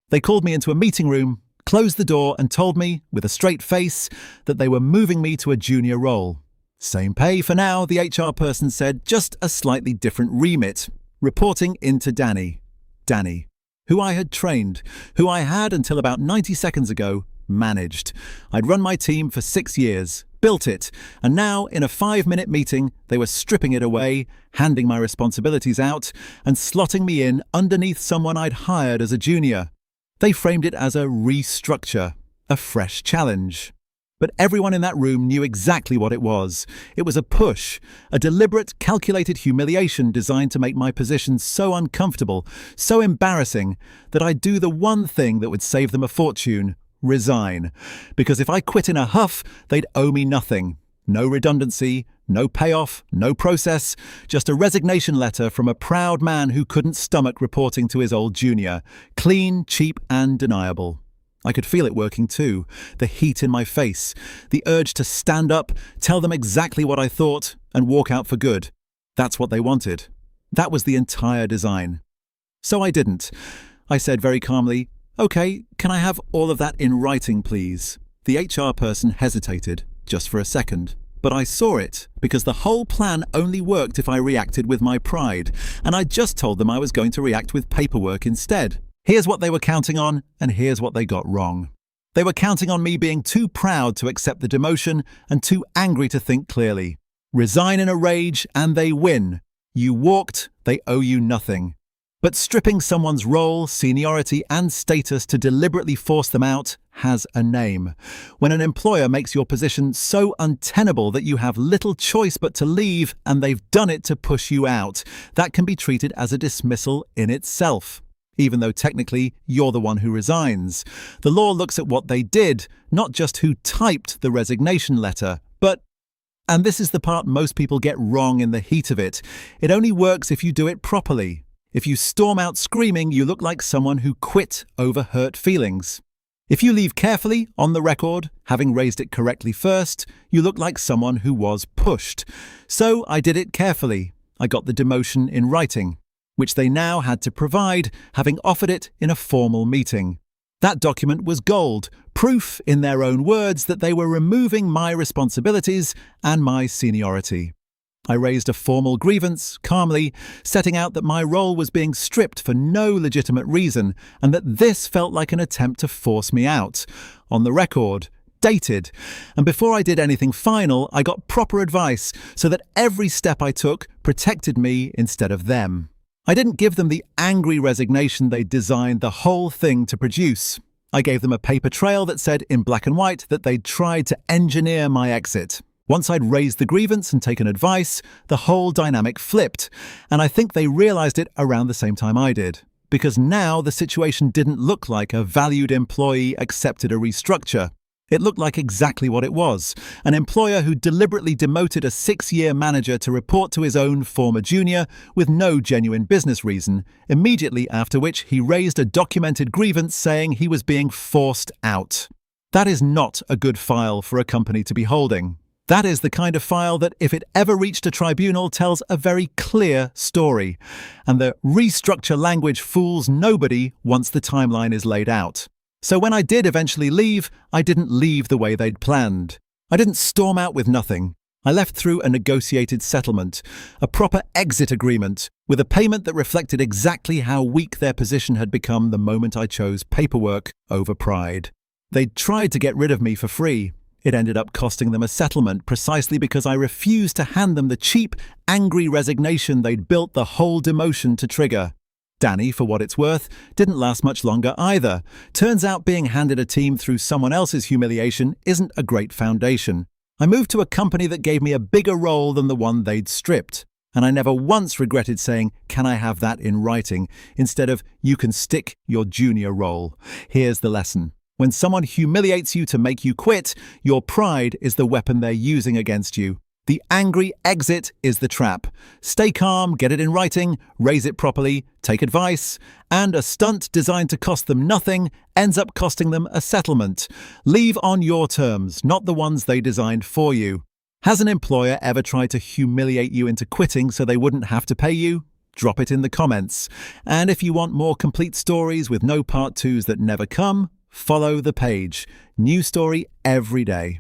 They called me into a meeting room, closed the door, and told me, with a straight face, that they were moving me to a junior role. Same pay for now, the HR person said, just a slightly different remit, reporting into Danny. Danny, who I had trained, who I had, until about 90 seconds ago, managed. I'd run my team for 6 years, built it, and now, in a 5-minute meeting, they were stripping it away, handing my responsibilities out, and slotting me in underneath someone I'd hired as a junior. They framed it as a restructure, a fresh challenge. But everyone in that room knew exactly what it was. It was a push, a deliberate, calculated humiliation designed to make my position so uncomfortable, so embarrassing, that I'd do the one thing that would save them a fortune: resign. Because if I quit in a huff, they'd owe me nothing. No redundancy, no payoff, no process, just a resignation letter from a proud man who couldn't stomach reporting to his old junior. Clean, cheap, and deniable. I could feel it working too, the heat in my face, the urge to stand up, tell them exactly what I thought, and walk out for good. That's what they wanted. That was the entire design. So I didn't. I said very calmly, "Okay, can I have all of that in writing, please?" The HR person hesitated, just for a second. But I saw it, because the whole plan only worked if I reacted with my pride, and I just told them I was going to react with paperwork instead. Here's what they were counting on, and here's what they got wrong. They were counting on me being too proud to accept the demotion and too angry to think clearly. Resign in a rage, and they win. You walked, they owe you nothing. But stripping someone's role, seniority, and status to deliberately force them out has a name. When an employer makes your position so untenable that you have little choice but to leave, and they've done it to push you out, that can be treated as a dismissal in itself. Even though technically you're the one who resigns. The law looks at what they did, not just who typed the resignation letter. But, and this is the part most people get wrong in the heat of it, it only works if you do it properly. If you storm out screaming, you look like someone who quit over hurt feelings. If you leave carefully, on the record, having raised it correctly first, you look like someone who was pushed. So I did it carefully. I got the demotion in writing, which they now had to provide, having offered it in a formal meeting. That document was gold, proof, in their own words, that they were removing my responsibilities and my seniority. I raised a formal grievance, calmly, setting out that my role was being stripped for no legitimate reason, and that this felt like an attempt to force me out. On the record, dated. And before I did anything final, I got proper advice, so that every step I took protected me instead of them. I didn't give them the angry resignation they'd designed the whole thing to produce. I gave them a paper trail that said in black and white that they'd tried to engineer my exit. Once I'd raised the grievance and taken advice, the whole dynamic flipped, and I think they realized it around the same time I did. Because now the situation didn't look like a valued employee accepted a restructure. It looked like exactly what it was, an employer who deliberately demoted a 6-year manager to report to his own former junior with no genuine business reason, immediately after which he raised a documented grievance saying he was being forced out. That is not a good file for a company to be holding. That is the kind of file that, if it ever reached a tribunal, tells a very clear story, and the restructure language fools nobody once the timeline is laid out. So when I did eventually leave, I didn't leave the way they'd planned. I didn't storm out with nothing. I left through a negotiated settlement, a proper exit agreement, with a payment that reflected exactly how weak their position had become the moment I chose paperwork over pride. They'd tried to get rid of me for free. It ended up costing them a settlement precisely because I refused to hand them the cheap, angry resignation they'd built the whole demotion to trigger. Danny, for what it's worth, didn't last much longer either. Turns out being handed a team through someone else's humiliation isn't a great foundation. I moved to a company that gave me a bigger role than the one they'd stripped, and I never once regretted saying, "Can I have that in writing?" instead of, "You can stick your junior role." Here's the lesson. When someone humiliates you to make you quit, your pride is the weapon they're using against you. The angry exit is the trap. Stay calm, get it in writing, raise it properly, take advice, and a stunt designed to cost them nothing ends up costing them a settlement. Leave on your terms, not the ones they designed for you. Has an employer ever tried to humiliate you into quitting so they wouldn't have to pay you? drop it in the comments. And if you want more complete stories with no part twos that never come, follow the page. New story every day.